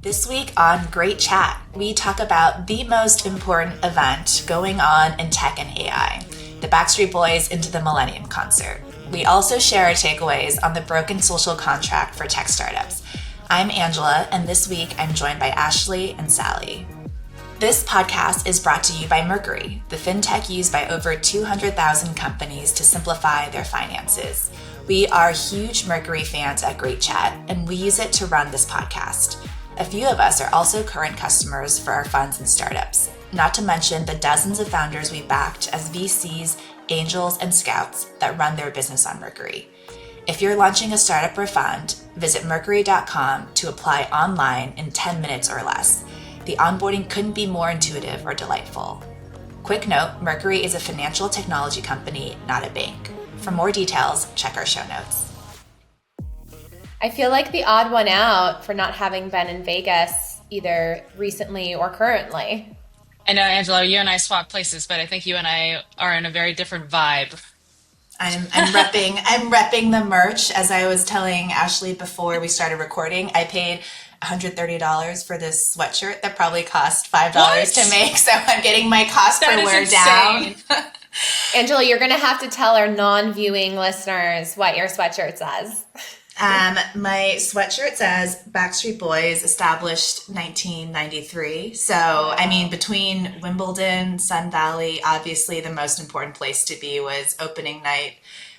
This week on Great Chat, we talk about the most important event going on in tech and AI, the Backstreet Boys Into the Millennium concert. We also share our takeaways on the broken social contract for tech startups. I'm Angela, and this week I'm joined by Ashley and Sally. This podcast is brought to you by Mercury, the fintech used by over 200,000 companies to simplify their finances. We are huge Mercury fans at Great Chat, and we use it to run this podcast. A few of us are also current customers for our funds and startups, not to mention the dozens of founders we backed as VCs, angels, and scouts that run their business on Mercury. If you're launching a startup or fund, visit mercury.com to apply online in 10 minutes or less. The onboarding couldn't be more intuitive or delightful. Quick note, Mercury is a financial technology company, not a bank. For more details, check our show notes. I feel like the odd one out for not having been in Vegas either recently or currently. I know, Angela, you and I swapped places, but I think you and I are in a very different vibe. I'm repping the merch. As I was telling Ashley before we started recording, I paid $130 for this sweatshirt that probably cost $5 to make. So I'm getting my cost per wear down. Angela, you're going to have to tell our non-viewing listeners what your sweatshirt says. My sweatshirt says Backstreet Boys established 1993. So, I mean, between Wimbledon, Sun Valley, obviously the most important place to be was opening night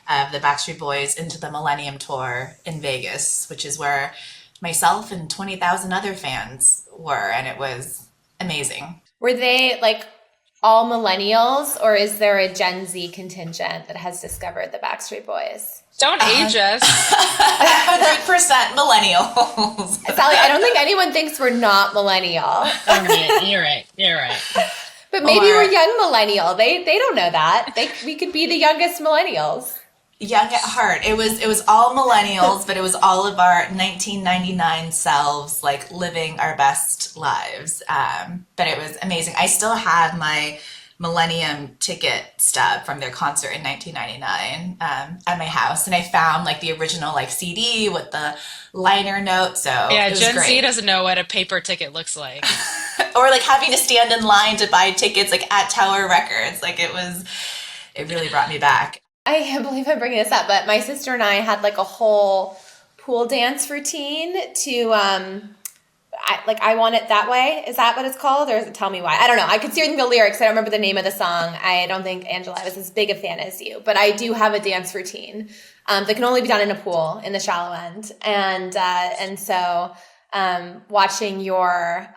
of the Backstreet Boys Into the Millennium tour in Vegas, which is where myself and 20,000 other fans were, and it was amazing. Were they like all millennials, or is there a Gen Z contingent that has discovered the Backstreet Boys? Don't age us. 100% millennials. Sally, I don't think anyone thinks we're not millennial. You're right. But maybe we're young millennial. They don't know that. We could be the youngest millennials. Young at heart. It was all millennials, but it was all of our 1999 selves, like living our best lives. But it was amazing. I still have my Millennium ticket stub from their concert in 1999 at my house, and I found like the original like CD with the liner note. So yeah, it was Gen great. Z doesn't know what a paper ticket looks like, or like having to stand in line to buy tickets like at Tower Records. Like it really brought me back. I can't believe I'm bringing this up, but my sister and I had like a whole pool dance routine to I Want It That Way. Is that what it's called? Or is it Tell Me Why? I don't know. I could see the lyrics. I don't remember the name of the song. I don't think, Angela, I was as big a fan as you. But I do have a dance routine that can only be done in a pool in the shallow end. And so watching your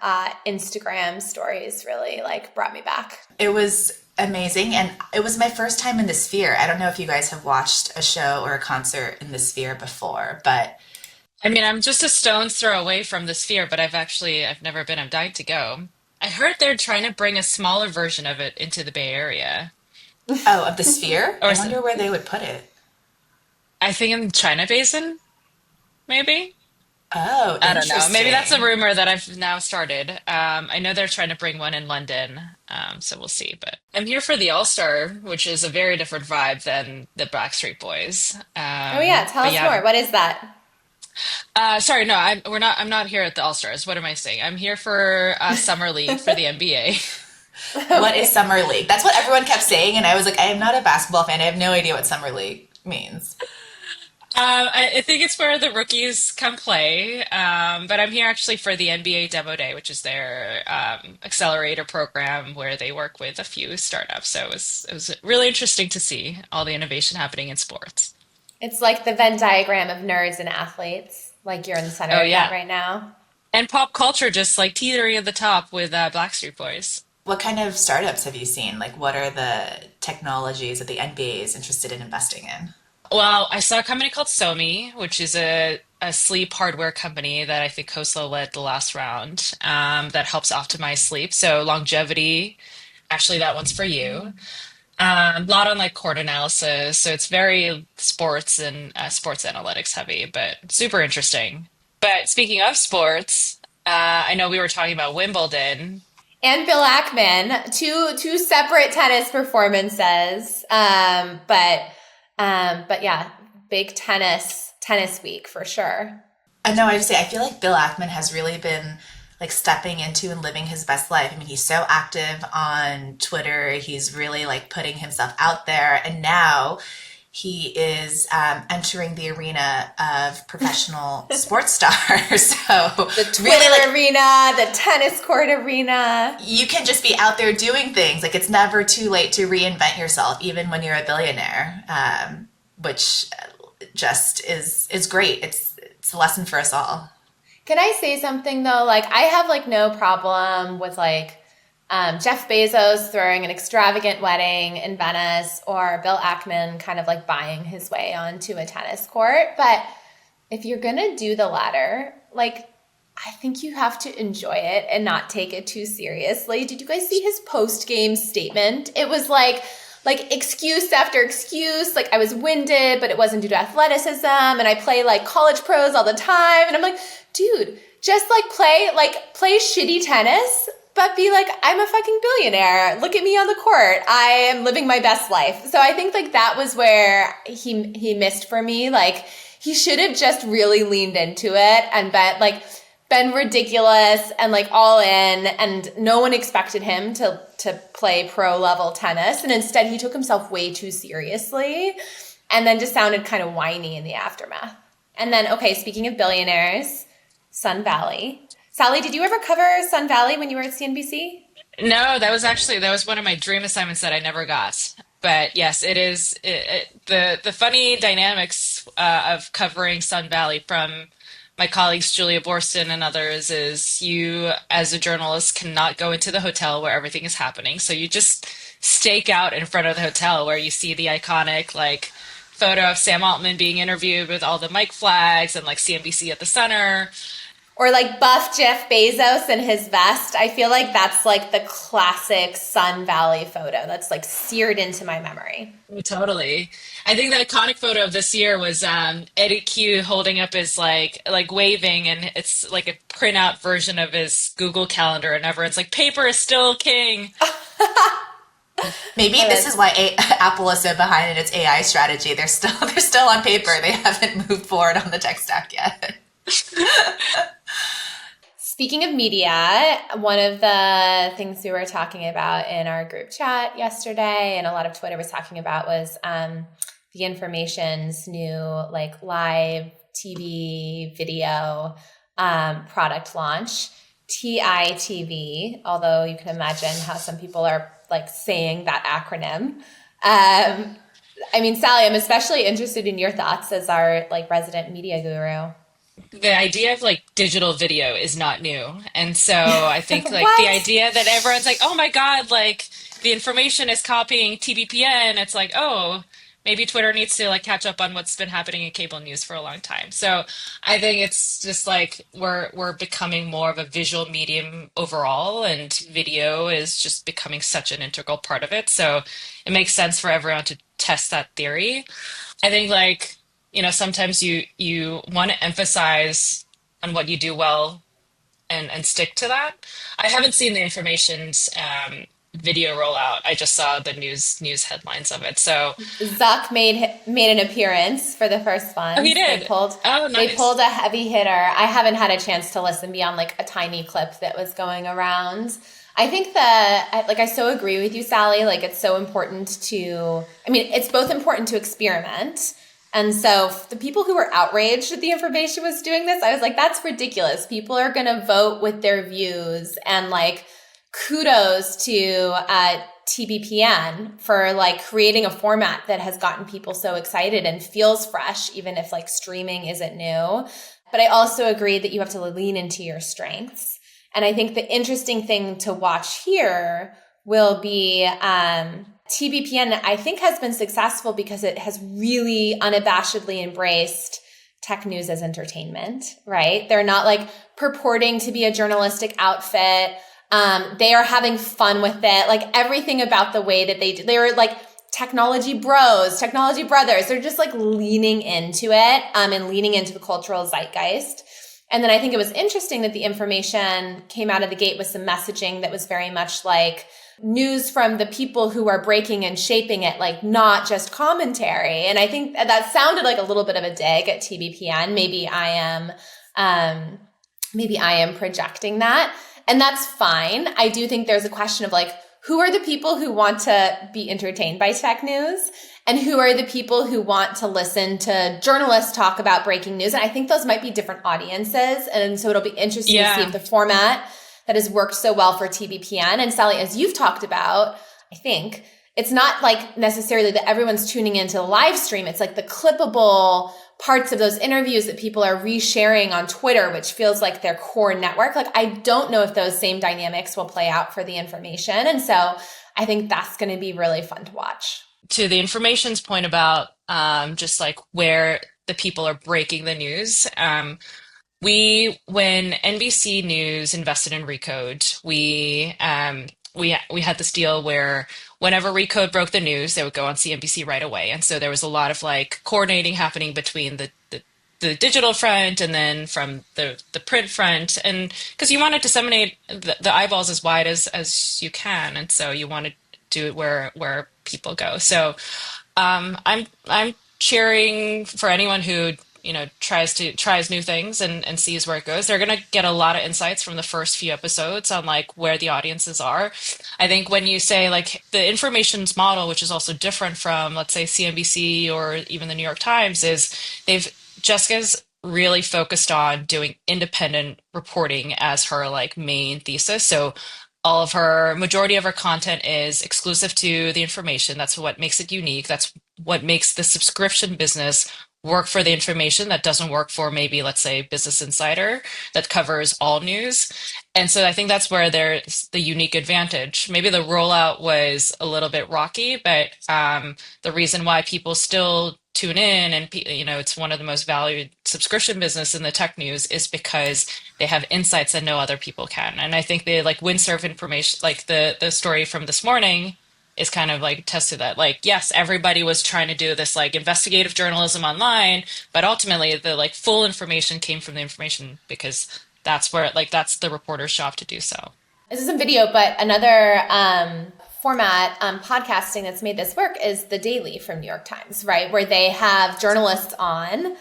Instagram stories really like brought me back. It was amazing. And it was my first time in the Sphere. I don't know if you guys have watched a show or a concert in the Sphere before, but I mean, I'm just a stone's throw away from the Sphere, but I've never been. I'm dying to go. I heard they're trying to bring a smaller version of it into the Bay Area. Oh, of the Sphere? I wonder where they would put it. I think in China Basin, maybe. Oh, I don't know. Maybe that's a rumor that I've now started. I know they're trying to bring one in London, so we'll see. But I'm here for the All-Star, which is a very different vibe than the Backstreet Boys. Tell us more. What is that? Sorry, no, I'm not here at the All-Stars. What am I saying? I'm here for Summer League for the NBA. What is Summer League? That's what everyone kept saying, and I was like, I am not a basketball fan. I have no idea what Summer League means. I think it's where the rookies come play, but I'm here actually for the NBA Demo Day, which is their accelerator program where they work with a few startups. So it was really interesting to see all the innovation happening in sports. It's like the Venn diagram of nerds and athletes, like you're in the center of that right now. And pop culture, just like teetering at the top with Backstreet Boys. What kind of startups have you seen? Like, what are the technologies that the NBA is interested in investing in? Well, I saw a company called Somi, which is a sleep hardware company that I think Khosla led the last round that helps optimize sleep. So longevity, actually that one's for you. A lot on like chord analysis, so it's very sports and sports analytics heavy, but super interesting. But speaking of sports, I know we were talking about Wimbledon and Bill Ackman, two separate tennis performances, but But yeah, big tennis week for sure. I know, I just say, I feel like Bill Ackman has really been like stepping into and living his best life. I mean, he's so active on Twitter. He's really like putting himself out there. And now he is entering the arena of professional sports stars. So The Twitter really, like, arena, the tennis court arena. you can just be out there doing things. Like, it's never too late to reinvent yourself, even when you're a billionaire, which just is great. It's a lesson for us all. Can I say something though? Like, I have like no problem with like Jeff Bezos throwing an extravagant wedding in Venice, or Bill Ackman kind of like buying his way onto a tennis court. But if you're going to do the latter, like, I think you have to enjoy it and not take it too seriously. Did you guys see his post-game statement? It was like excuse after excuse. Like, I was winded, but it wasn't due to athleticism. And I play like college pros all the time. And I'm like, dude, just like play shitty tennis, but be like, I'm a fucking billionaire. Look at me on the court. I am living my best life. So I think like that was where he missed for me. Like, he should have just really leaned into it and been ridiculous and like all in, and no one expected him to play pro level tennis. And instead he took himself way too seriously and then just sounded kind of whiny in the aftermath. And then, okay, speaking of billionaires, Sun Valley. Sally, did you ever cover Sun Valley when you were at CNBC? No, that was one of my dream assignments that I never got. But yes, it is the funny dynamics of covering Sun Valley from my colleagues Julia Borston and others is you, as a journalist, cannot go into the hotel where everything is happening. So you just stake out in front of the hotel where you see the iconic like photo of Sam Altman being interviewed with all the mic flags and like CNBC at the center. Or like buff Jeff Bezos in his vest. I feel like that's like the classic Sun Valley photo that's like seared into my memory. Totally. I think the iconic photo of this year was Eddie Q holding up his like waving, and it's like a printout version of his Google Calendar, and everyone's like, paper is still king. Maybe this is why Apple is so behind in its AI strategy. They're still on paper. They haven't moved forward on the tech stack yet. Speaking of media, one of the things we were talking about in our group chat yesterday, and a lot of Twitter was talking about, was the Information's new like live TV video product launch, TITV, although you can imagine how some people are like saying that acronym. I mean, Sally, I'm especially interested in your thoughts as our like resident media guru. The idea of like digital video is not new. And so I think like the idea that everyone's like, oh my God, like the Information is copying TBPN. It's like, oh, maybe Twitter needs to like catch up on what's been happening in cable news for a long time. So I think it's just like we're becoming more of a visual medium overall, and video is just becoming such an integral part of it. So it makes sense for everyone to test that theory. I think like, you know, sometimes you want to emphasize on what you do well and stick to that. I haven't seen the Information's video rollout. I just saw the news headlines of it. So Zuck made an appearance for the first one. Oh, he did. They pulled a heavy hitter. I haven't had a chance to listen beyond like a tiny clip that was going around. I think that, like, I so agree with you, Sally. Like, it's so important it's both important to experiment. And so the people who were outraged that the Information was doing this, I was like, that's ridiculous. People are going to vote with their views, and like, kudos to TBPN for like creating a format that has gotten people so excited and feels fresh, even if like streaming isn't new. But I also agree that you have to lean into your strengths. And I think the interesting thing to watch here will be TBPN, I think, has been successful because it has really unabashedly embraced tech news as entertainment, right? They're not like purporting to be a journalistic outfit. They are having fun with it. Like everything about the way that they do, they're like technology bros, technology brothers. They're just like leaning into it and leaning into the cultural zeitgeist. And then I think it was interesting that the Information came out of the gate with some messaging that was very much like, news from the people who are breaking and shaping it, like not just commentary. And I think that sounded like a little bit of a dig at TBPN. Maybe I am projecting that, and that's fine. I do think there's a question of like, who are the people who want to be entertained by tech news? And who are the people who want to listen to journalists talk about breaking news? And I think those might be different audiences. And so it'll be interesting to see if the format that has worked so well for TBPN. And Sally, as you've talked about, I think it's not like necessarily that everyone's tuning into the live stream. It's like the clippable parts of those interviews that people are resharing on Twitter, which feels like their core network. Like, I don't know if those same dynamics will play out for the information. And so I think that's going to be really fun to watch. To the information's point about just like where the people are breaking the news, when NBC News invested in Recode, we had this deal where whenever Recode broke the news, they would go on CNBC right away, and so there was a lot of like coordinating happening between the digital front and then from the print front, and because you want to disseminate the eyeballs as wide as you can, and so you want to do it where people go. So I'm cheering for anyone who tries new things and sees where it goes. They're going to get a lot of insights from the first few episodes on like where the audiences are. I think when you say like the information's model, which is also different from, let's say, CNBC or even the New York Times, is Jessica's really focused on doing independent reporting as her like main thesis. So majority of her content is exclusive to the information. That's what makes it unique. That's what makes the subscription business work for the information that doesn't work for maybe, let's say, Business Insider that covers all news. And so I think that's where there's the unique advantage. Maybe the rollout was a little bit rocky, but the reason why people still tune in and it's one of the most valued subscription business in the tech news is because they have insights that no other people can. And I think the like Windsurf information, like the story from this morning, is kind of like tested that. Like, yes, everybody was trying to do this like investigative journalism online, but ultimately the like full information came from the information because that's where that's the reporter's job to do so. This isn't video, but another format podcasting that's made this work is The Daily from New York Times, right? Where they have journalists on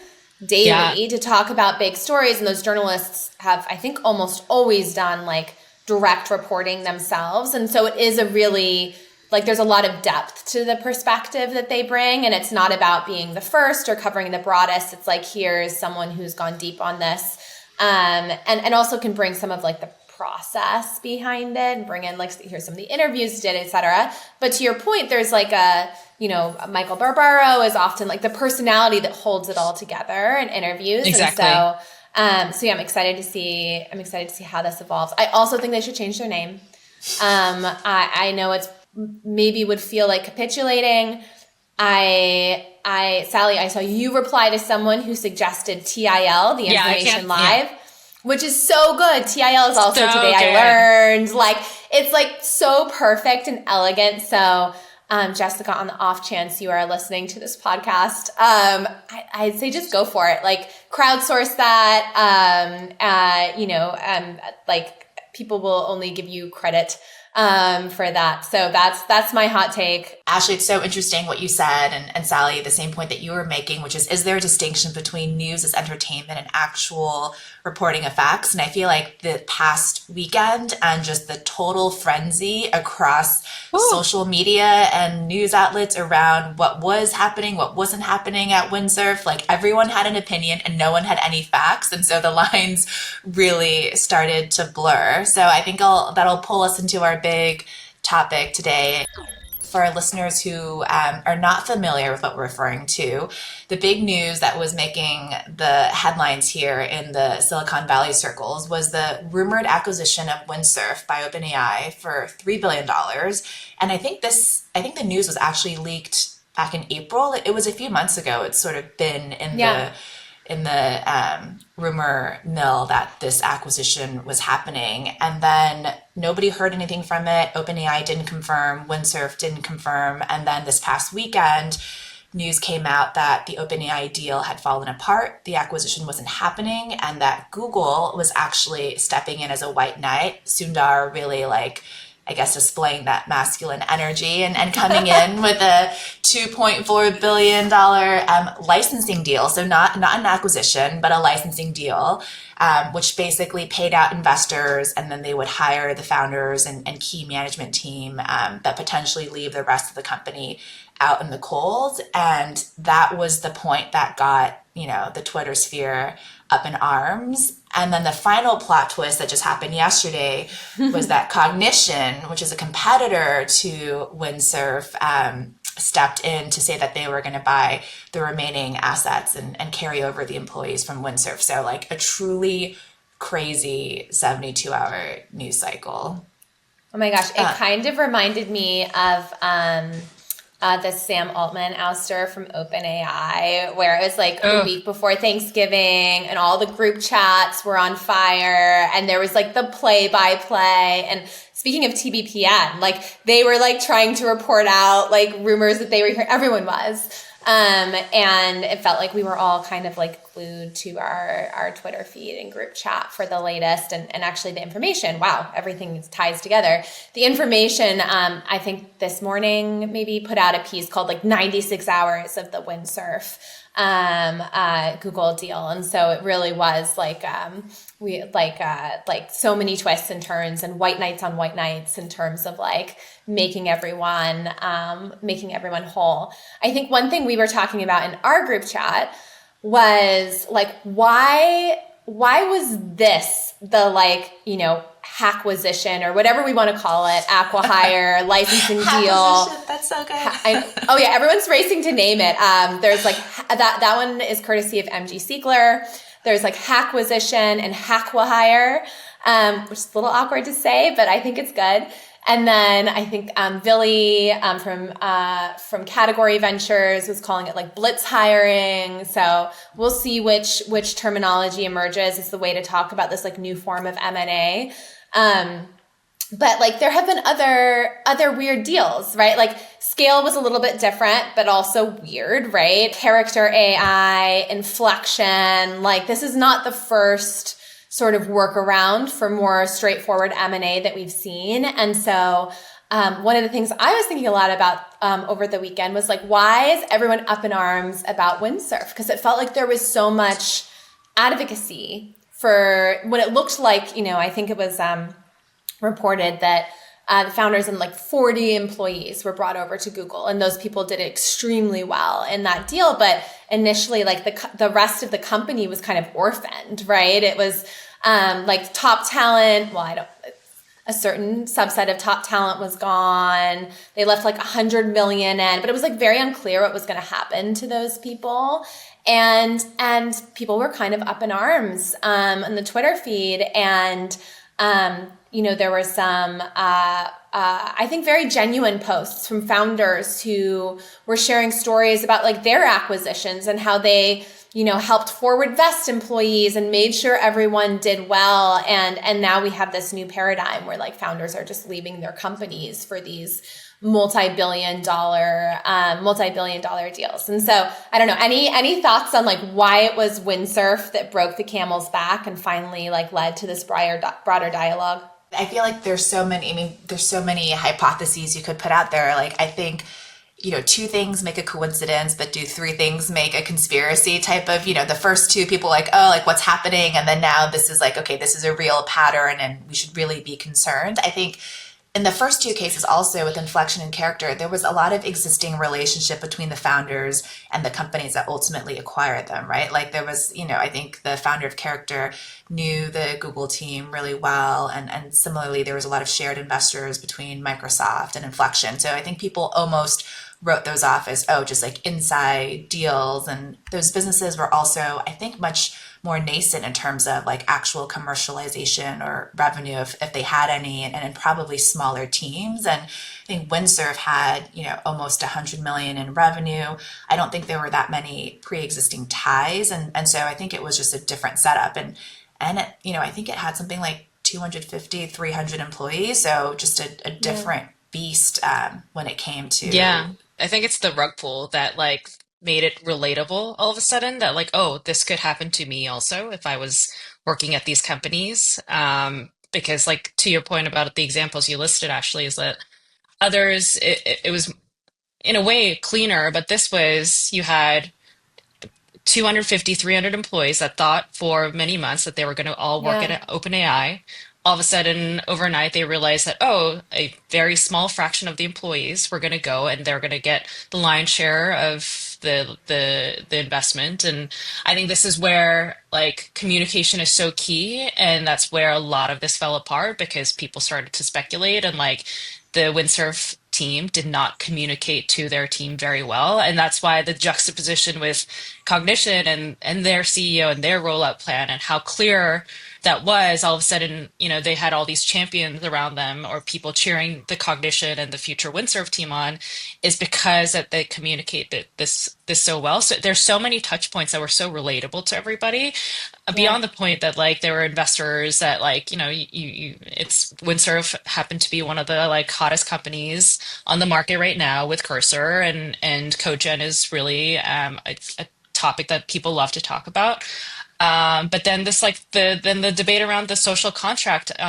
daily to talk about big stories. And those journalists have, I think, almost always done like direct reporting themselves. And so it is a really there's a lot of depth to the perspective that they bring, and it's not about being the first or covering the broadest. It's like, here's someone who's gone deep on this, and also can bring some of like the process behind it and bring in like, here's some of the interviews did, etc. But to your point, there's like Michael Barbaro is often like the personality that holds it all together in interviews. Exactly. And so, I'm excited to see how this evolves. I also think they should change their name. I know it's maybe would feel like capitulating. Sally, I saw you reply to someone who suggested TIL, the Information Live, which is so good. TIL is also so Today good. I Learned. Like, it's like so perfect and elegant. So, Jessica, on the off chance you are listening to this podcast, I'd say just go for it. Like, crowdsource that. Like, people will only give you credit for that. So that's my hot take. Ashley, it's so interesting what you said, and Sally, the same point that you were making, which is there a distinction between news as entertainment and actual reporting of facts? And I feel like the past weekend and just the total frenzy across social media and news outlets around what was happening, what wasn't happening at Windsurf, like everyone had an opinion and no one had any facts. And so the lines really started to blur. So I think that'll pull us into our big topic today. For our listeners who are not familiar with what we're referring to, the big news that was making the headlines here in the Silicon Valley circles was the rumored acquisition of Windsurf by OpenAI for $3 billion. And I think the news was actually leaked back in April. It was a few months ago. It's sort of been in the rumor mill that this acquisition was happening. And then nobody heard anything from it. OpenAI didn't confirm, Windsurf didn't confirm. And then this past weekend, news came out that the OpenAI deal had fallen apart, the acquisition wasn't happening, and that Google was actually stepping in as a white knight. Sundar really I guess, displaying that masculine energy and coming in with a $2.4 billion licensing deal. So not an acquisition, but a licensing deal, which basically paid out investors, and then they would hire the founders and key management team that potentially leave the rest of the company out in the cold. And that was the point that got, the Twitter sphere up in arms. And then the final plot twist that just happened yesterday was that Cognition, which is a competitor to Windsurf, stepped in to say that they were going to buy the remaining assets and carry over the employees from Windsurf. So, like, a truly crazy 72-hour news cycle. Oh my gosh, it kind of reminded me of the Sam Altman ouster from OpenAI, where it was like a week before Thanksgiving and all the group chats were on fire and there was like the play-by-play. And speaking of TBPN, like they were like trying to report out like rumors that they were hearing. Everyone was. And it felt like we were all kind of like glued to our Twitter feed and group chat for the latest and actually the information. Wow, everything ties together. The information, I think this morning maybe put out a piece called like 96 hours of the Windsurf Google deal. And so it really was like so many twists and turns and white knights on white knights in terms of like making everyone whole. I think one thing we were talking about in our group chat was like, why was this the like, hacquisition or whatever we want to call it, acqui-hire, licensing deal. That's so good. Oh yeah, everyone's racing to name it. There's like that one is courtesy of MG Siegler. There's like hacquisition and hacqui-hire, which is a little awkward to say, but I think it's good. And then I think Billy from Category Ventures was calling it like blitz hiring. So we'll see which terminology emerges as the way to talk about this like new form of M&A. But like there have been other weird deals, right? Like Scale was a little bit different, but also weird, right? Character AI, inflection, like this is not the first sort of workaround for more straightforward M&A that we've seen. And so one of the things I was thinking a lot about over the weekend was like, why is everyone up in arms about Windsurf? Because it felt like there was so much advocacy for when it looked like, I think it was reported that the founders and like 40 employees were brought over to Google, and those people did extremely well in that deal. But initially, like the rest of the company was kind of orphaned, right? It was like top talent. Well, a certain subset of top talent was gone. They left like 100 million in, but it was like very unclear what was going to happen to those people. And people were kind of up in arms on the Twitter feed. And there were some, I think, very genuine posts from founders who were sharing stories about like their acquisitions and how they, helped forward vest employees and made sure everyone did well. And now we have this new paradigm where like founders are just leaving their companies for these multi-billion dollar deals. And so I don't know, any thoughts on like why it was Windsurf that broke the camel's back and finally like led to this broader dialogue? I feel like there's so many hypotheses you could put out there. Like, I think, two things make a coincidence, but do three things make a conspiracy type of, the first two people like, oh, like what's happening? And then now this is like, okay, this is a real pattern and we should really be concerned. I think in the first two cases also with inflection and character, there was a lot of existing relationship between the founders and the companies that ultimately acquired them, right? Like there was, I think the founder of Character knew the Google team really well. And similarly, there was a lot of shared investors between Microsoft and Inflection. So I think people almost wrote those off as, just like inside deals. And those businesses were also, I think, much more nascent in terms of like actual commercialization or revenue if they had any, and in probably smaller teams. And I think Windsurf had, almost 100 million in revenue. I don't think there were that many pre-existing ties. And so I think it was just a different setup. And it, I think it had something like 250, 300 employees. So just a different beast when it came to. Yeah. I think it's the rug pull that like made it relatable all of a sudden, that like, oh, this could happen to me also if I was working at these companies. because like to your point about the examples you listed, Ashley, is that others it was in a way cleaner, but this was you had 250, 300 employees that thought for many months that they were going to all work Yeah. at OpenAI. All of a sudden, overnight, they realized that, oh, a very small fraction of the employees were going to go and they're going to get the lion's share of the investment. And I think this is where like communication is so key. And that's where a lot of this fell apart because people started to speculate and like the Windsurf team did not communicate to their team very well. And that's why the juxtaposition with Cognition and their CEO and their rollout plan and how clear that was, all of a sudden, you know, they had all these champions around them or people cheering the Cognition and the future Windsurf team on, is because that they communicated this so well. So there's so many touch points that were so relatable to everybody, Yeah. beyond the point that like there were investors that like, you know, it's Windsurf happened to be one of the like hottest companies on the market right now with Cursor, and cogen is really a topic that people love to talk about. But then this like the debate around the social contract in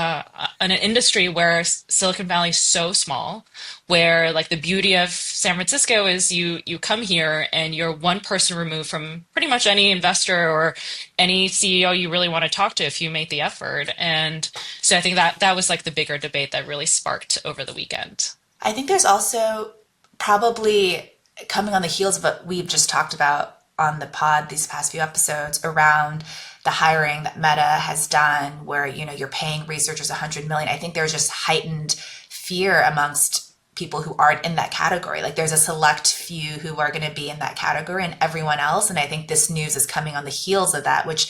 an industry where Silicon Valley is so small, where like the beauty of San Francisco is you come here and you're one person removed from pretty much any investor or any CEO you really want to talk to if you make the effort. And so I think that that was like the bigger debate that really sparked over the weekend. I think there's also probably coming on the heels of what we've just talked about on the pod these past few episodes around the hiring that Meta has done, where you're paying researchers 100 million. I think there's just heightened fear amongst people who aren't in that category. Like there's a select few who are going to be in that category, and everyone else. And I think this news is coming on the heels of that, which,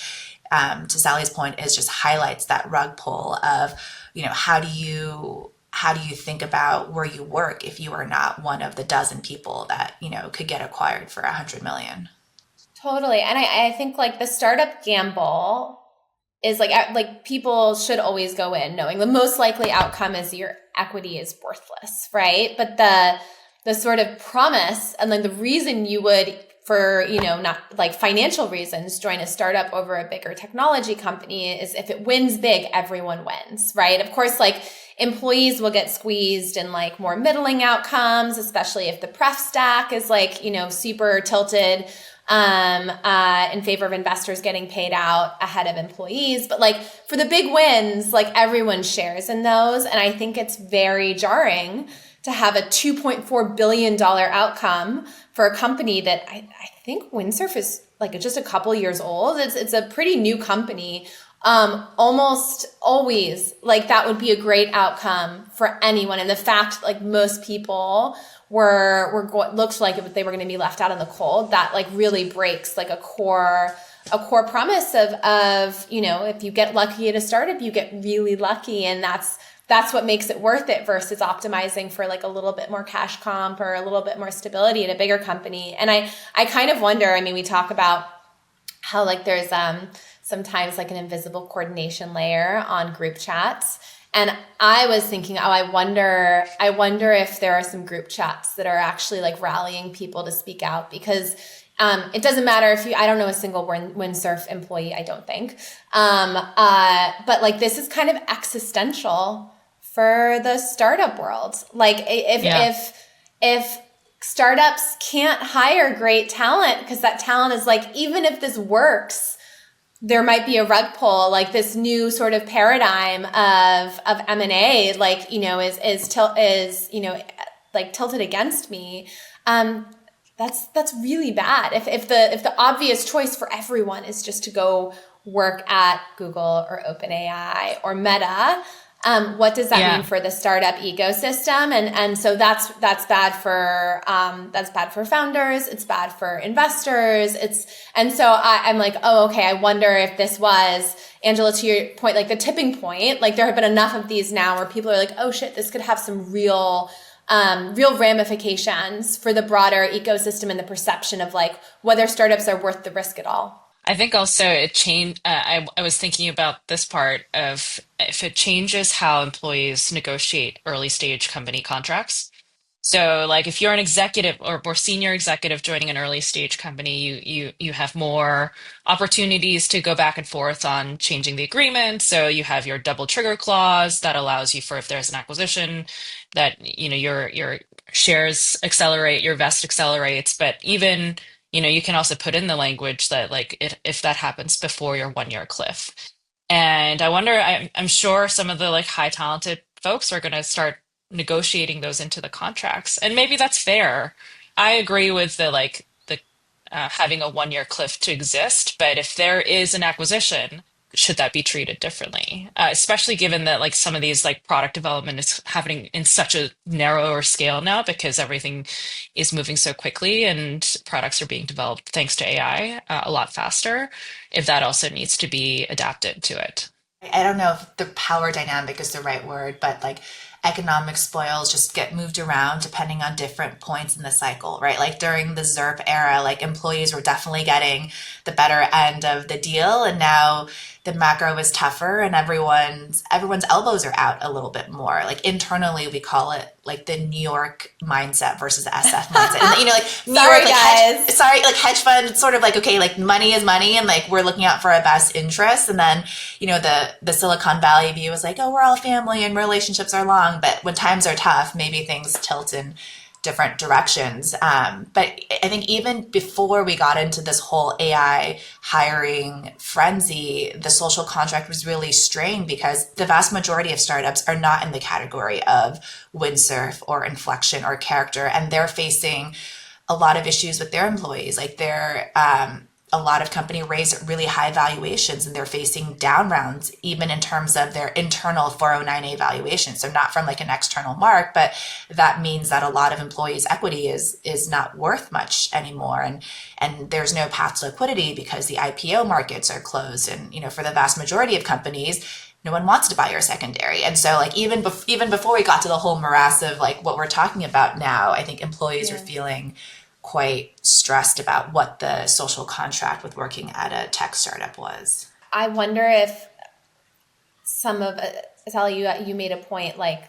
to Sally's point, is just highlights that rug pull of, how do you think about where you work if you are not one of the dozen people that could get acquired for 100 million. Totally. And I think like the startup gamble is like people should always go in knowing the most likely outcome is your equity is worthless, right? But the sort of promise and then the reason you would, for not like financial reasons, join a startup over a bigger technology company is if it wins big, everyone wins, right? Of course, like employees will get squeezed in like more middling outcomes, especially if the pref stack is like super tilted in favor of investors getting paid out ahead of employees. But like for the big wins, like everyone shares in those. And I think it's very jarring to have a $2.4 billion outcome for a company that I think Windsurf is like just a couple years old. It's a pretty new company. Almost always like that would be a great outcome for anyone. And the fact like most people looked like they were going to be left out in the cold, that like really breaks like a core promise of if you get lucky at a startup, you get really lucky, and that's what makes it worth it versus optimizing for like a little bit more cash comp or a little bit more stability at a bigger company. And I kind of wonder, I mean, we talk about how like there's sometimes like an invisible coordination layer on group chats. And I was thinking, I wonder if there are some group chats that are actually like rallying people to speak out, because it doesn't matter if I don't know a single Windsurf employee, I don't think. But like this is kind of existential for the startup world. Like Yeah. if startups can't hire great talent because that talent is like, even if this works, there might be a rug pull, like this new sort of paradigm of M&A, like, like tilted against me. That's really bad. If the obvious choice for everyone is just to go work at Google or OpenAI or Meta, what does that Yeah. mean for the startup ecosystem? And so that's bad for founders. It's bad for investors. And so I'm like, oh, okay. I wonder if this was, Angela, to your point, like the tipping point, like there have been enough of these now where people are like, oh shit, this could have some real ramifications for the broader ecosystem and the perception of like whether startups are worth the risk at all. I think also it changed. I was thinking about this part of if it changes how employees negotiate early stage company contracts. So like if you're an executive or more senior executive joining an early stage company, you have more opportunities to go back and forth on changing the agreement. So you have your double trigger clause that allows you for if there's an acquisition that your shares accelerate, your vest accelerates, but even you can also put in the language that like if that happens before your 1 year cliff. And I wonder, I'm sure some of the like high talented folks are going to start negotiating those into the contracts. And maybe that's fair. I agree with the having a 1 year cliff to exist, but if there is an acquisition, should that be treated differently? Especially given that like some of these like product development is happening in such a narrower scale now because everything is moving so quickly and products are being developed thanks to AI a lot faster. If that also needs to be adapted to it. I don't know if the power dynamic is the right word, but like economic spoils just get moved around depending on different points in the cycle, right? Like during the ZERP era, like employees were definitely getting the better end of the deal, and now the macro is tougher and everyone's elbows are out a little bit more. Like internally we call it like the New York mindset versus the SF mindset. And like New Sorry, York, like guys. like hedge fund, it's sort of like, okay, like money is money and like we're looking out for our best interests. And then, the Silicon Valley view is like, oh, we're all family and relationships are long. But when times are tough, maybe things tilt in different directions. But I think even before we got into this whole AI hiring frenzy, the social contract was really strained because the vast majority of startups are not in the category of Windsurf or Inflection or Character, and they're facing a lot of issues with their employees. Like a lot of company raised really high valuations and they're facing down rounds even in terms of their internal 409A valuation. So not from like an external mark, but that means that a lot of employees' equity is not worth much anymore. And there's no path to liquidity because the IPO markets are closed. And for the vast majority of companies, no one wants to buy your secondary. And so like even before we got to the whole morass of like what we're talking about now, I think employees are feeling quite stressed about what the social contract with working at a tech startup was. I wonder if some of Sally, you made a point like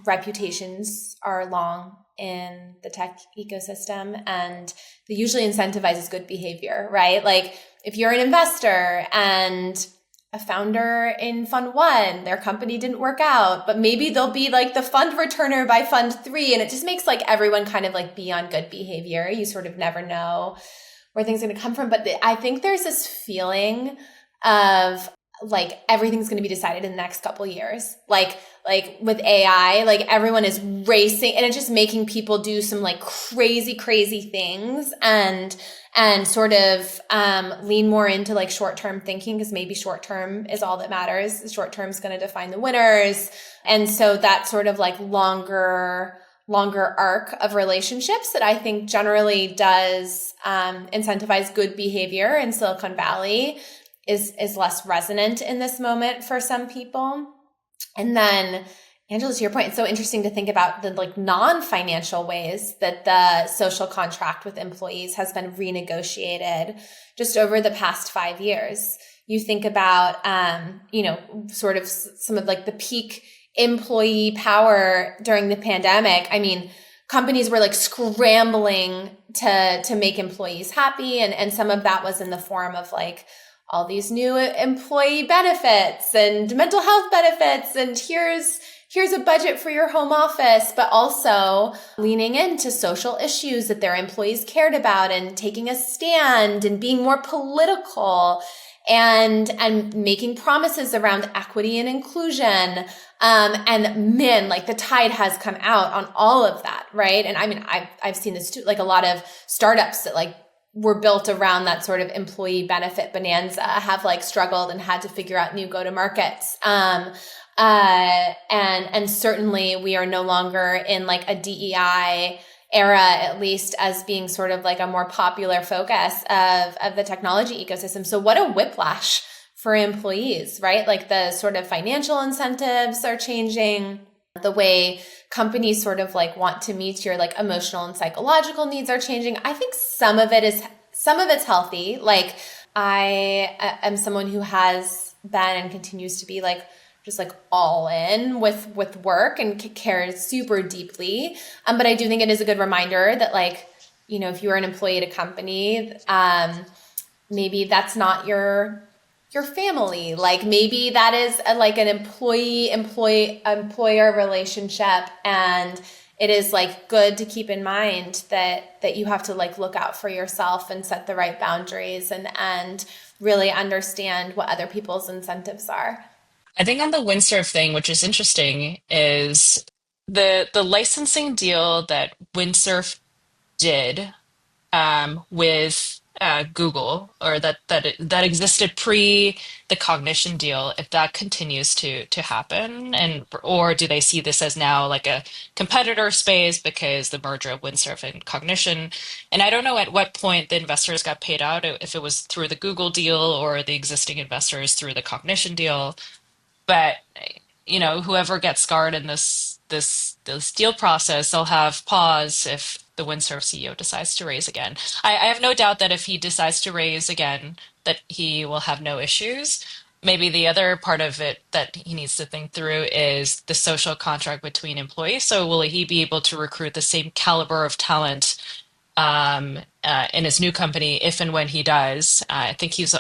reputations are long in the tech ecosystem and they usually incentivizes good behavior, right? Like if you're an investor and a founder in fund one, their company didn't work out, but maybe they'll be like the fund returner by fund three. And it just makes like everyone kind of like be on good behavior. You sort of never know where things are going to come from. But I think there's this feeling of like everything's going to be decided in the next couple of years. Like with AI, like everyone is racing and it's just making people do some like crazy things and sort of lean more into like short-term thinking because maybe short-term is all that matters. The short-term is going to define the winners. And so that sort of like longer arc of relationships that I think generally does incentivize good behavior in Silicon Valley is less resonant in this moment for some people. And then Angela, to your point, it's so interesting to think about the like non-financial ways that the social contract with employees has been renegotiated just over the past 5 years. You think about, sort of some of like the peak employee power during the pandemic. I mean, companies were like scrambling to make employees happy. And some of that was in the form of like all these new employee benefits and mental health benefits. And here's a budget for your home office, but also leaning into social issues that their employees cared about and taking a stand and being more political and making promises around equity and inclusion. And man, like the tide has come out on all of that, right? And I mean, I've seen this too, like a lot of startups that like were built around that sort of employee benefit bonanza have like struggled and had to figure out new go-to-markets. And certainly we are no longer in like a DEI era, at least as being sort of like a more popular focus of the technology ecosystem. So what a whiplash for employees, right? Like the sort of financial incentives are changing. The way companies sort of like want to meet your like emotional and psychological needs are changing. I think some of it's healthy. Like I am someone who has been and continues to be like just like all in with work and care super deeply. But I do think it is a good reminder that like, you know, if you're an employee at a company, maybe that's not your family. Like maybe that is like an employer relationship, and it is like good to keep in mind that you have to like look out for yourself and set the right boundaries and really understand what other people's incentives are. I think on the Windsurf thing, which is interesting, is the licensing deal that Windsurf did with Google, or that existed pre the Cognition deal, if that continues to happen, and or do they see this as now like a competitor space because the merger of Windsurf and Cognition? And I don't know at what point the investors got paid out, if it was through the Google deal or the existing investors through the Cognition deal. But you know, whoever gets scarred in this deal process, they'll have pause if the Windsurf CEO decides to raise again. I have no doubt that if he decides to raise again, that he will have no issues. Maybe the other part of it that he needs to think through is the social contract between employees. So will he be able to recruit the same caliber of talent in his new company if and when he does? I think he's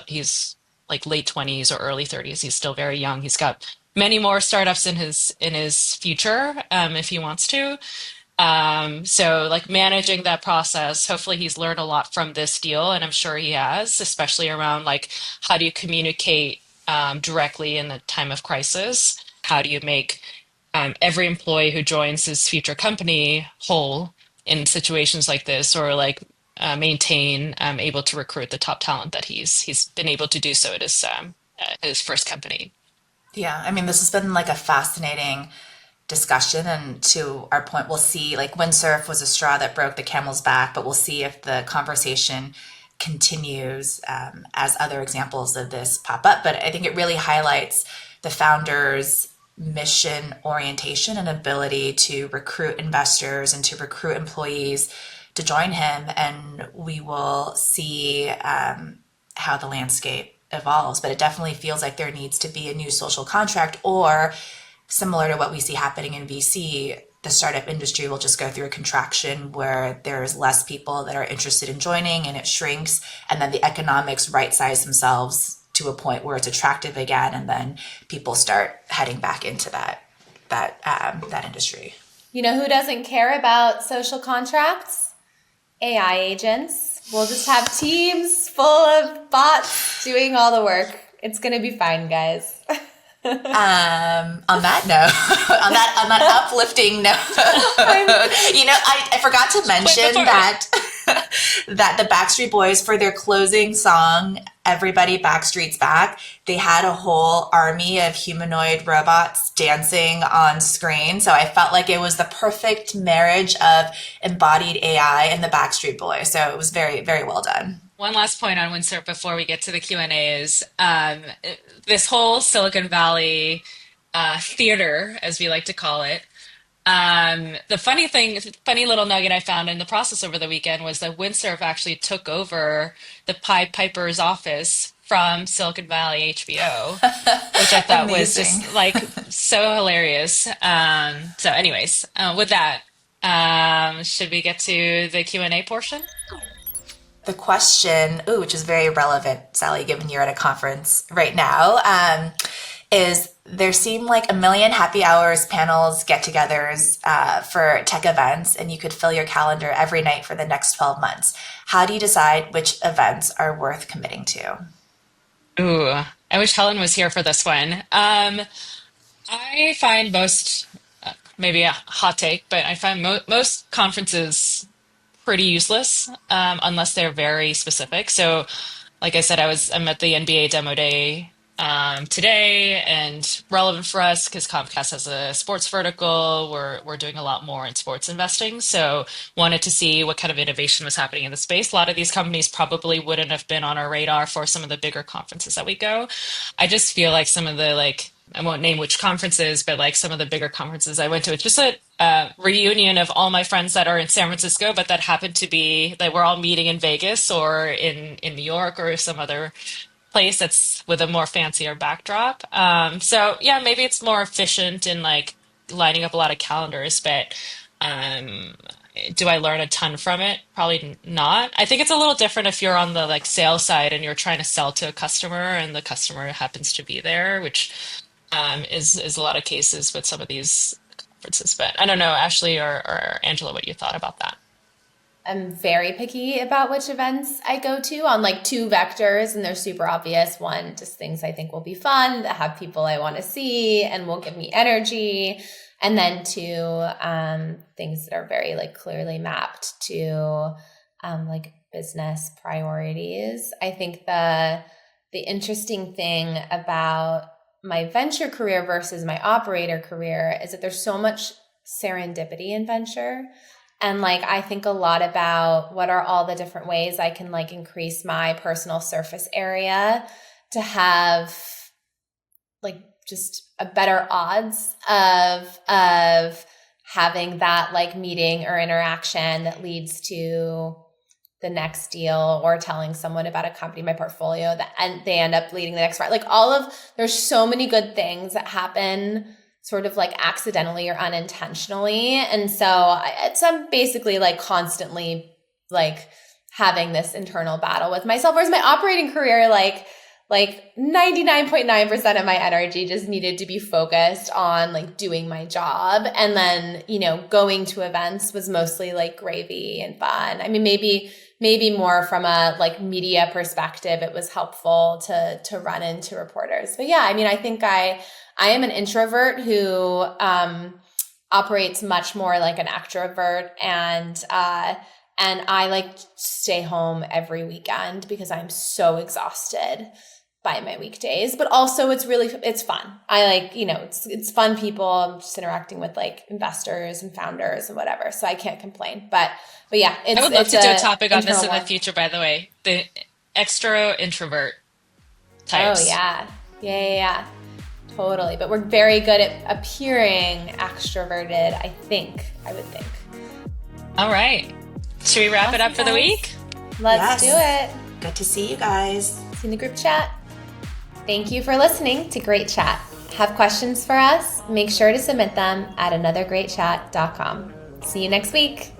like late 20s or early 30s. He's still very young. He's got many more startups in his future if he wants to. So like managing that process, hopefully he's learned a lot from this deal, and I'm sure he has, especially around like how do you communicate directly in the time of crisis? How do you make every employee who joins his future company whole in situations like this, or like maintain able to recruit the top talent that he's been able to do so at his first company. Yeah, I mean, this has been like a fascinating discussion. And to our point, we'll see like windsurf was a straw that broke the camel's back, but we'll see if the conversation continues as other examples of this pop up. But I think it really highlights the founder's mission orientation and ability to recruit investors and to recruit employees to join him. And we will see how the landscape evolves. But it definitely feels like there needs to be a new social contract, or similar to what we see happening in VC, the startup industry will just go through a contraction where there's less people that are interested in joining and it shrinks. And then the economics right size themselves to a point where it's attractive again. And then people start heading back into that industry. You know who doesn't care about social contracts? AI agents. We'll just have teams full of bots doing all the work. It's going to be fine, guys. On that note, on that uplifting note, you know, I forgot to mention that the Backstreet Boys, for their closing song, Everybody Backstreet's Back, they had a whole army of humanoid robots dancing on screen. So I felt like it was the perfect marriage of embodied AI and the Backstreet Boys. So it was very, very well done. One last point on Windsurf before we get to the Q&A is this whole Silicon Valley theater, as we like to call it. The funny little nugget I found in the process over the weekend was that Windsurf actually took over the Pied Piper's office from Silicon Valley HBO, which I thought was just like so hilarious. So anyways, with that, should we get to the Q&A portion? The question, which is very relevant, Sally, given you're at a conference right now, is there seem like a million happy hours, panels, get-togethers for tech events, and you could fill your calendar every night for the next 12 months. How do you decide which events are worth committing to? Ooh, I wish Helen was here for this one. I find maybe a hot take, but I find most conferences pretty useless unless they're very specific. So, like I said, I'm at the NBA demo day today, and relevant for us because Comcast has a sports vertical. We're doing a lot more in sports investing, so wanted to see what kind of innovation was happening in the space. A lot of these companies probably wouldn't have been on our radar for some of the bigger conferences that we go. I just feel like some of the I won't name which conferences, but like some of the bigger conferences I went to, it's just a reunion of all my friends that are in San Francisco, but that happened to be that we're all meeting in Vegas or in New York or some other place that's with a more fancier backdrop. So yeah, maybe it's more efficient in like lining up a lot of calendars, but um, do I learn a ton from it? Probably not. I think it's a little different if you're on the like sales side and you're trying to sell to a customer and the customer happens to be there, which is a lot of cases with some of these conferences. But I don't know, Ashley or Angela, what you thought about that. I'm very picky about which events I go to on like two vectors, and they're super obvious. One, just things I think will be fun, that have people I want to see and will give me energy. And then two, things that are very like clearly mapped to like business priorities. I think the interesting thing about my venture career versus my operator career is that there's so much serendipity in venture. And like, I think a lot about what are all the different ways I can like increase my personal surface area to have like just a better odds of having that like meeting or interaction that leads to the next deal, or telling someone about a company in my portfolio that and they end up leading the next round. Like there's so many good things that happen sort of like accidentally or unintentionally. And so I'm basically like constantly like having this internal battle with myself. Whereas my operating career, like 99.9% of my energy just needed to be focused on like doing my job. And then, going to events was mostly like gravy and fun. I mean, maybe more from a like media perspective, it was helpful to run into reporters. But yeah, I mean, I think I am an introvert who operates much more like an extrovert, and I like stay home every weekend because I'm so exhausted by my weekdays. But also it's fun. I like, it's fun people. I'm just interacting with like investors and founders and whatever. So I can't complain. But yeah, I would love it's to do a topic on this internal in the one. future, by the way. The extro introvert Oh types. yeah. Yeah. Totally. But we're very good at appearing extroverted, I would think. All right. Should we wrap it up Awesome, for the guys. week? Let's do it. Good to see you guys. See you in the group chat. Thank you for listening to Great Chat. Have questions for us? Make sure to submit them at anothergreatchat.com. See you next week.